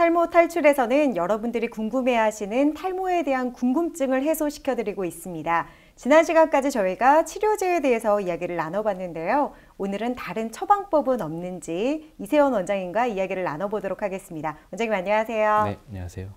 탈모 탈출에서는 여러분들이 궁금해하시는 탈모에 대한 궁금증을 해소시켜드리고 있습니다. 지난 시간까지 저희가 치료제에 대해서 이야기를 나눠봤는데요. 오늘은 다른 처방법은 없는지 이세원 원장님과 이야기를 나눠보도록 하겠습니다. 원장님 안녕하세요. 네, 안녕하세요.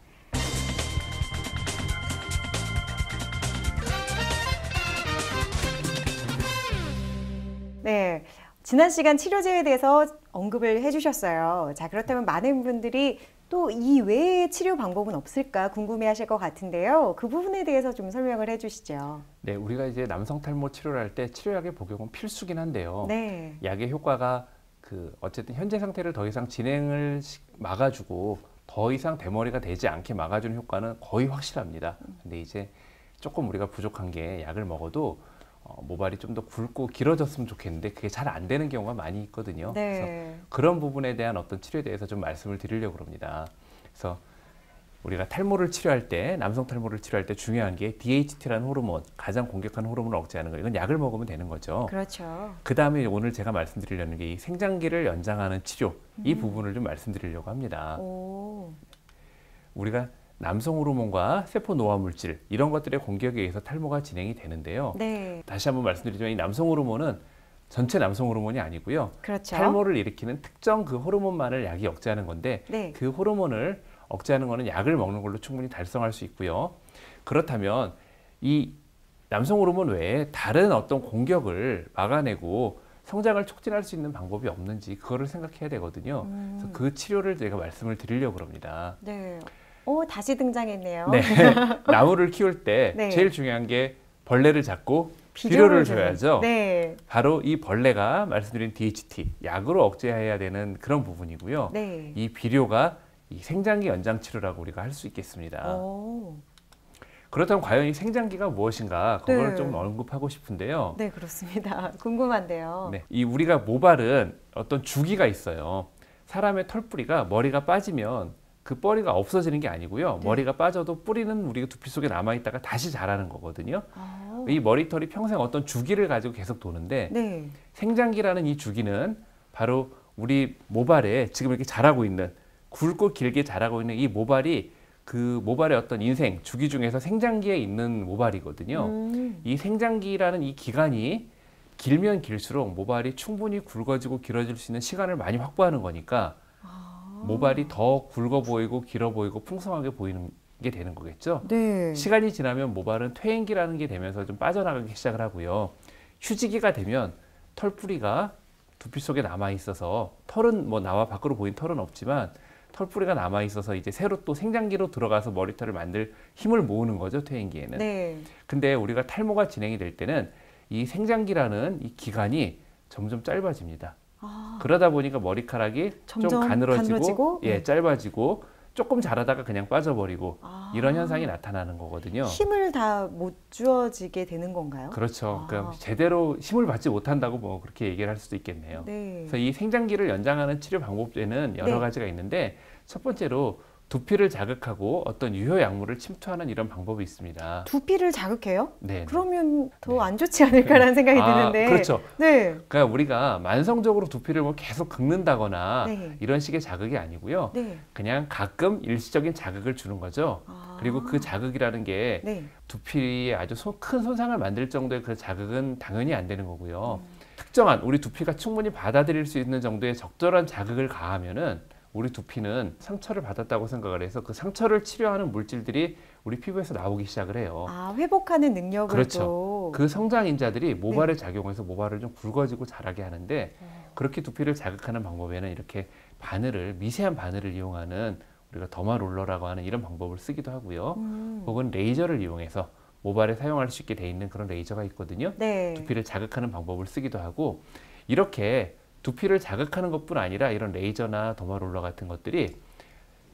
네, 지난 시간 치료제에 대해서 언급을 해주셨어요. 자, 그렇다면 많은 분들이 또 이 외의 치료 방법은 없을까 궁금해하실 것 같은데요. 그 부분에 대해서 좀 설명을 해주시죠. 네, 우리가 이제 남성 탈모 치료를 할 때 치료약의 복용은 필수긴 한데요. 네. 약의 효과가 어쨌든 현재 상태를 더 이상 진행을 막아주고 더 이상 대머리가 되지 않게 막아주는 효과는 거의 확실합니다. 근데 이제 조금 우리가 부족한 게 약을 먹어도 모발이 좀 더 굵고 길어졌으면 좋겠는데 그게 잘 안 되는 경우가 많이 있거든요. 네. 그래서 그런 부분에 대한 어떤 치료에 대해서 좀 말씀을 드리려고 합니다. 그래서 우리가 탈모를 치료할 때, 남성 탈모를 치료할 때 중요한 게 DHT라는 호르몬, 가장 공격한 호르몬을 억제하는 거예요. 이건 약을 먹으면 되는 거죠. 그렇죠. 그 다음에 오늘 제가 말씀드리려는 게 이 생장기를 연장하는 치료, 이 부분을 좀 말씀드리려고 합니다. 오. 우리가 남성 호르몬과 세포 노화 물질 이런 것들의 공격에 의해서 탈모가 진행이 되는데요. 네. 다시 한번 말씀드리지만 이 남성 호르몬은 전체 남성 호르몬이 아니고요. 그렇죠. 탈모를 일으키는 특정 그 호르몬만을 약이 억제하는 건데 네. 그 호르몬을 억제하는 거는 약을 먹는 걸로 충분히 달성할 수 있고요. 그렇다면 이 남성 호르몬 외에 다른 어떤 공격을 막아내고 성장을 촉진할 수 있는 방법이 없는지 그거를 생각해야 되거든요. 그래서 그 치료를 제가 말씀을 드리려고 합니다. 네. 오, 다시 등장했네요. 네. 나무를 키울 때 네. 제일 중요한 게 벌레를 잡고 비료를 줘야죠. 네. 바로 이 벌레가 말씀드린 DHT, 약으로 억제해야 되는 그런 부분이고요. 네. 이 비료가 이 생장기 연장 치료라고 우리가 할 수 있겠습니다. 오. 그렇다면 과연 이 생장기가 무엇인가 그걸 네. 좀 언급하고 싶은데요. 네, 그렇습니다. 궁금한데요. 네. 이 우리가 모발은 어떤 주기가 있어요. 사람의 털뿌리가 머리가 빠지면 그 뿌리가 없어지는 게 아니고요. 네. 머리가 빠져도 뿌리는 우리가 두피 속에 남아있다가 다시 자라는 거거든요. 아. 이 머리털이 평생 어떤 주기를 가지고 계속 도는데 네. 생장기라는 이 주기는 바로 우리 모발에 지금 이렇게 자라고 있는 굵고 길게 자라고 있는 이 모발이 그 모발의 어떤 인생 주기 중에서 생장기에 있는 모발이거든요. 이 생장기라는 이 기간이 길면 길수록 모발이 충분히 굵어지고 길어질 수 있는 시간을 많이 확보하는 거니까 모발이 더 굵어 보이고 길어 보이고 풍성하게 보이는 게 되는 거겠죠. 네. 시간이 지나면 모발은 퇴행기라는 게 되면서 좀 빠져나가기 시작을 하고요. 휴지기가 되면 털뿌리가 두피 속에 남아 있어서 털은 뭐 나와 밖으로 보인 털은 없지만 털뿌리가 남아 있어서 이제 새로 또 생장기로 들어가서 머리털을 만들 힘을 모으는 거죠, 퇴행기에는. 네. 근데 우리가 탈모가 진행이 될 때는 이 생장기라는 이 기간이 점점 짧아집니다. 아. 그러다 보니까 머리카락이 좀 점점 가늘어지고 네. 짧아지고 조금 자라다가 그냥 빠져버리고 아. 이런 현상이 나타나는 거거든요. 힘을 다 못 주어지게 되는 건가요? 그렇죠. 아. 그러니까 제대로 힘을 받지 못한다고 뭐 그렇게 얘기를 할 수도 있겠네요. 네. 그래서 이 생장기를 연장하는 치료 방법에는 여러 네. 가지가 있는데 첫 번째로 두피를 자극하고 어떤 유효 약물을 침투하는 이런 방법이 있습니다. 두피를 자극해요? 네. 그러면 더 네. 안 좋지 않을까라는 생각이 드는데. 그렇죠. 네. 그러니까 우리가 만성적으로 두피를 뭐 계속 긁는다거나 네. 이런 식의 자극이 아니고요. 네. 그냥 가끔 일시적인 자극을 주는 거죠. 아. 그리고 그 자극이라는 게 네. 두피에 아주 큰 손상을 만들 정도의 그 자극은 당연히 안 되는 거고요. 특정한 우리 두피가 충분히 받아들일 수 있는 정도의 적절한 자극을 가하면은 우리 두피는 상처를 받았다고 생각을 해서 그 상처를 치료하는 물질들이 우리 피부에서 나오기 시작을 해요. 아, 회복하는 능력을 그렇죠. 또. 그 성장인자들이 모발에 네. 작용해서 모발을 좀 굵어지고 자라게 하는데 그렇게 두피를 자극하는 방법에는 이렇게 미세한 바늘을 이용하는 우리가 더마롤러라고 하는 이런 방법을 쓰기도 하고요. 혹은 레이저를 이용해서 모발에 사용할 수 있게 돼 있는 그런 레이저가 있거든요. 네. 두피를 자극하는 방법을 쓰기도 하고 이렇게 두피를 자극하는 것뿐 아니라 이런 레이저나 더마롤러 같은 것들이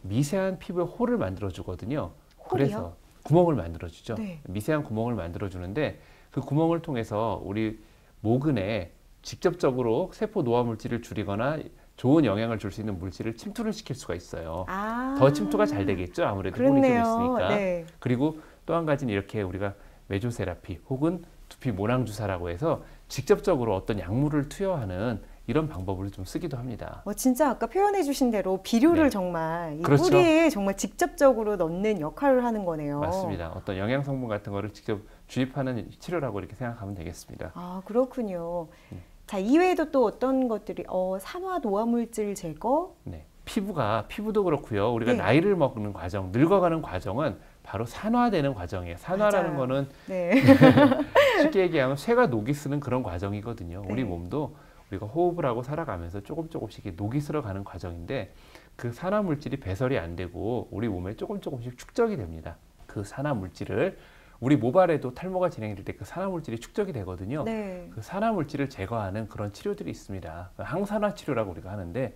미세한 피부에 홀을 만들어 주거든요. 그래서 구멍을 만들어 주죠. 네. 미세한 구멍을 만들어 주는데 그 구멍을 통해서 우리 모근에 직접적으로 세포 노화 물질을 줄이거나 좋은 영향을 줄 수 있는 물질을 침투를 시킬 수가 있어요. 아. 더 침투가 잘 되겠죠. 아무래도 홀이 좀 그렇네요. 있으니까. 네. 그리고 또 한 가지는 이렇게 우리가 메조세라피 혹은 두피 모낭 주사라고 해서 직접적으로 어떤 약물을 투여하는 이런 방법을 좀 쓰기도 합니다. 진짜 아까 표현해 주신 대로 비료를 네. 정말 이 그렇죠. 뿌리에 정말 직접적으로 넣는 역할을 하는 거네요. 맞습니다. 어떤 영양 성분 같은 거를 직접 주입하는 치료라고 이렇게 생각하면 되겠습니다. 아, 그렇군요. 자, 이외에도 또 어떤 것들이 산화 노화 물질 제거? 네. 피부도 그렇고요. 우리가 네. 나이를 먹는 과정, 늙어가는 과정은 바로 산화되는 과정이에요. 산화라는 맞아요. 거는 네. 쉽게 얘기하면 쇠가 녹이 쓰는 그런 과정이거든요. 네. 우리 몸도 우리가 호흡을 하고 살아가면서 조금씩 녹이 슬어가는 과정인데 그 산화 물질이 배설이 안 되고 우리 몸에 조금씩 축적이 됩니다. 그 산화 물질을 우리 모발에도 탈모가 진행될 때 그 산화 물질이 축적이 되거든요. 네. 그 산화 물질을 제거하는 그런 치료들이 있습니다. 항산화 치료라고 우리가 하는데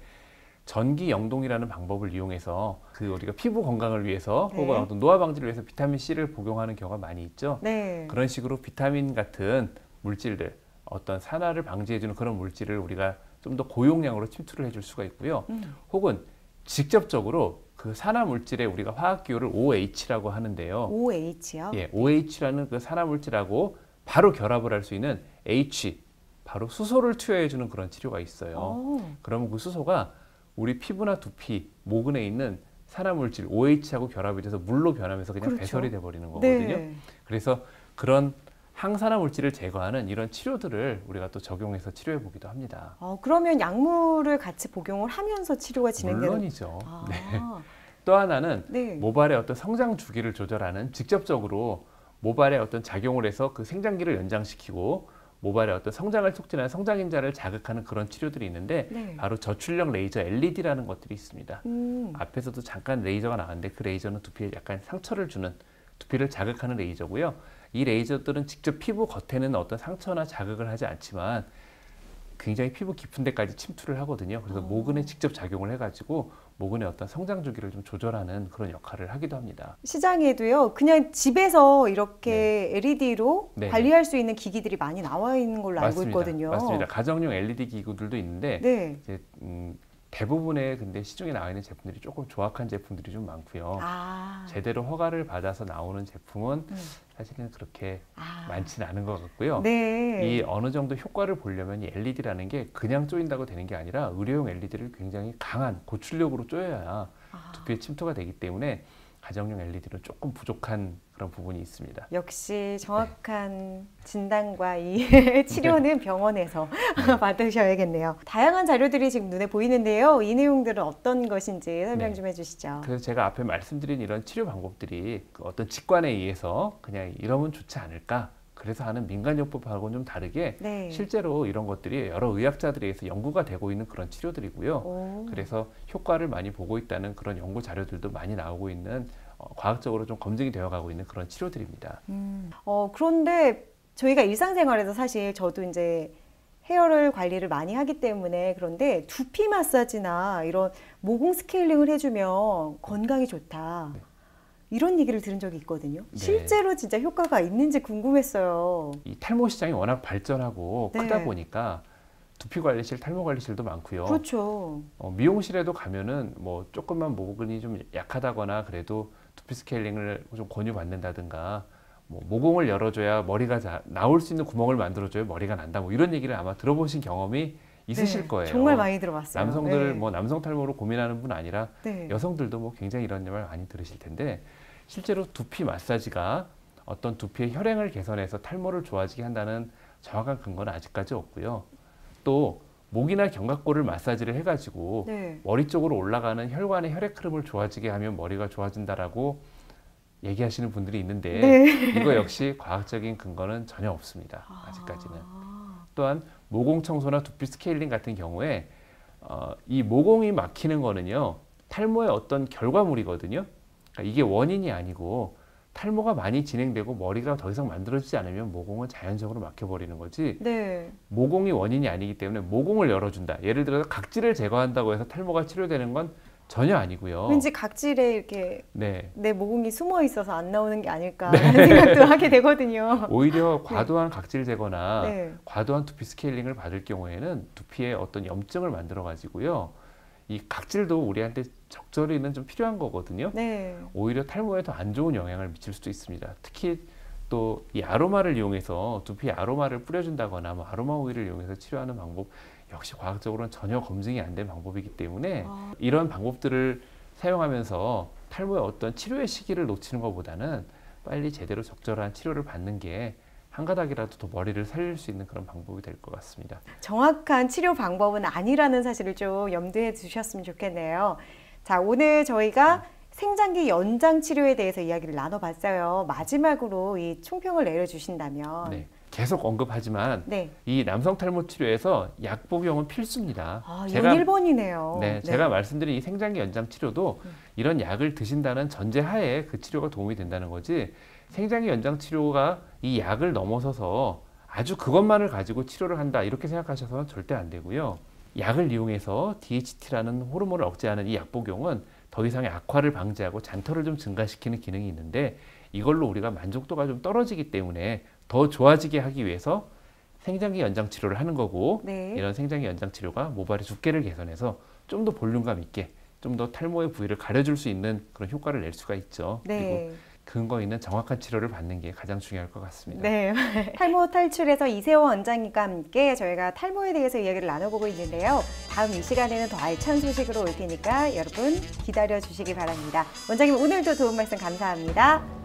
전기 영동이라는 방법을 이용해서 그 우리가 피부 건강을 위해서 네. 혹은 어떤 노화 방지를 위해서 비타민 C를 복용하는 경우가 많이 있죠. 네. 그런 식으로 비타민 같은 물질들, 어떤 산화를 방지해주는 그런 물질을 우리가 좀 더 고용량으로 침투를 해줄 수가 있고요. 혹은 직접적으로 그 산화 물질에 우리가 화학 기호를 OH라고 하는데요. OH요? 예, OH라는 그 산화 물질하고 바로 결합을 할 수 있는 H, 바로 수소를 투여해주는 그런 치료가 있어요. 그러면 그 수소가 우리 피부나 두피, 모근에 있는 산화 물질 OH하고 결합이 돼서 물로 변하면서 그냥 그렇죠. 배설이 돼버리는 거거든요. 네. 그래서 그런 항산화 물질을 제거하는 이런 치료들을 우리가 또 적용해서 치료해 보기도 합니다. 그러면 약물을 같이 복용을 하면서 치료가 진행되는 물론이죠. 아, 네. 또 하나는 네. 모발의 어떤 성장 주기를 조절하는 직접적으로 모발에 어떤 작용을 해서 그 생장기를 연장시키고 모발의 어떤 성장을 촉진하는 성장인자를 자극하는 그런 치료들이 있는데 네. 바로 저출력 레이저 LED라는 것들이 있습니다. 음. 앞에서도 잠깐 레이저가 나왔는데 그 레이저는 두피에 약간 상처를 주는 두피를 자극하는 레이저고요. 이 레이저들은 직접 피부 겉에는 어떤 상처나 자극을 하지 않지만 굉장히 피부 깊은 데까지 침투를 하거든요. 그래서 모근에 직접 작용을 해가지고 모근의 어떤 성장 주기를 좀 조절하는 그런 역할을 하기도 합니다. 시장에도요, 그냥 집에서 이렇게 LED로 네. 관리할 수 있는 기기들이 많이 나와 있는 걸로 알고 맞습니다. 있거든요. 맞습니다. 가정용 LED 기구들도 있는데 네. 이제 대부분의 근데 시중에 나와 있는 제품들이 조금 조악한 제품들이 좀 많고요. 아. 제대로 허가를 받아서 나오는 제품은 사실은 그렇게 아. 많지는 않은 것 같고요. 네. 이 어느 정도 효과를 보려면 이 LED라는 게 그냥 쪼인다고 되는 게 아니라 의료용 LED를 굉장히 강한 고출력으로 쪼여야 두피에 침투가 되기 때문에 가정용 LED는 조금 부족한 그런 부분이 있습니다. 역시 정확한 진단과 이 치료는 병원에서 받으셔야겠네요. 다양한 자료들이 지금 눈에 보이는데요. 이 내용들은 어떤 것인지 설명 네. 좀 해주시죠. 그래서 제가 앞에 말씀드린 이런 치료 방법들이 그 어떤 직관에 의해서 그냥 이러면 좋지 않을까, 그래서 하는 민간요법하고는 좀 다르게 네. 실제로 이런 것들이 여러 의학자들에 의해서 연구가 되고 있는 그런 치료들이고요. 오. 그래서 효과를 많이 보고 있다는 그런 연구 자료들도 많이 나오고 있는 과학적으로 좀 검증이 되어가고 있는 그런 치료들입니다. 그런데 저희가 일상생활에서 사실 저도 이제 헤어를 관리를 많이 하기 때문에 그런데 두피 마사지나 이런 모공 스케일링을 해주면 건강이 좋다. 네. 이런 얘기를 들은 적이 있거든요. 네. 실제로 진짜 효과가 있는지 궁금했어요. 이 탈모 시장이 워낙 발전하고 네. 크다 보니까 두피 관리실, 탈모 관리실도 많고요. 그렇죠. 미용실에도 가면은 뭐 조금만 모근이 좀 약하다거나 그래도 두피 스케일링을 좀 권유받는다든가 뭐 모공을 열어줘야 머리가 나올 수 있는 구멍을 만들어줘야 머리가 난다, 뭐 이런 얘기를 아마 들어보신 경험이 있으실 네, 거예요. 정말 많이 들어봤어요. 남성들 네. 뭐 남성 탈모로 고민하는 분 아니라 네. 여성들도 뭐 굉장히 이런 말 많이 들으실 텐데 실제로 두피 마사지가 어떤 두피의 혈행을 개선해서 탈모를 좋아지게 한다는 정확한 근거는 아직까지 없고요. 또 목이나 견갑골을 마사지를 해가지고 네. 머리 쪽으로 올라가는 혈관의 혈액 흐름을 좋아지게 하면 머리가 좋아진다라고 얘기하시는 분들이 있는데 네. 이거 역시 과학적인 근거는 전혀 없습니다. 아직까지는. 또한 모공 청소나 두피 스케일링 같은 경우에 이 모공이 막히는 거는요, 탈모의 어떤 결과물이거든요. 그러니까 이게 원인이 아니고 탈모가 많이 진행되고 머리가 더 이상 만들어지지 않으면 모공은 자연적으로 막혀버리는 거지, 네. 모공이 원인이 아니기 때문에 모공을 열어준다, 예를 들어서 각질을 제거한다고 해서 탈모가 치료되는 건 전혀 아니고요. 왠지 각질에 이렇게 네. 내 모공이 숨어 있어서 안 나오는 게 아닐까라는 생각도 하게 되거든요. 오히려 과도한 각질 제거나 네. 과도한 두피 스케일링을 받을 경우에는 두피에 어떤 염증을 만들어 가지고요, 이 각질도 우리한테 적절히는 좀 필요한 거거든요. 네. 오히려 탈모에 더 안 좋은 영향을 미칠 수도 있습니다. 특히 또 이 아로마를 이용해서 두피에 아로마를 뿌려준다거나 뭐 아로마 오일을 이용해서 치료하는 방법 역시 과학적으로는 전혀 검증이 안 된 방법이기 때문에 이런 방법들을 사용하면서 탈모의 어떤 치료의 시기를 놓치는 것보다는 빨리 제대로 적절한 치료를 받는 게 한 가닥이라도 더 머리를 살릴 수 있는 그런 방법이 될 것 같습니다. 정확한 치료 방법은 아니라는 사실을 좀 염두에 두셨으면 좋겠네요. 자, 오늘 저희가 생장기 연장 치료에 대해서 이야기를 나눠봤어요. 마지막으로 이 총평을 내려주신다면. 네, 계속 언급하지만 네. 이 남성 탈모 치료에서 약 복용은 필수입니다. 아, 이건 1번이네요. 네, 제가 말씀드린 이 생장기 연장 치료도 이런 약을 드신다는 전제하에 그 치료가 도움이 된다는 거지, 생장기 연장 치료가 이 약을 넘어서서 아주 그것만을 가지고 치료를 한다 이렇게 생각하셔서는 절대 안 되고요. 약을 이용해서 DHT라는 호르몬을 억제하는 이 약 복용은 더 이상의 악화를 방지하고 잔털을 좀 증가시키는 기능이 있는데, 이걸로 우리가 만족도가 좀 떨어지기 때문에 더 좋아지게 하기 위해서 생장기 연장 치료를 하는 거고, 네. 이런 생장기 연장 치료가 모발의 두께를 개선해서 좀 더 볼륨감 있게 좀 더 탈모의 부위를 가려줄 수 있는 그런 효과를 낼 수가 있죠. 네. 그리고 근거 있는 정확한 치료를 받는 게 가장 중요할 것 같습니다. 네. 탈모 탈출에서 이세호 원장님과 함께 저희가 탈모에 대해서 이야기를 나눠보고 있는데요. 다음 이 시간에는 더 알찬 소식으로 올 테니까 여러분 기다려 주시기 바랍니다. 원장님 오늘도 도움 말씀 감사합니다.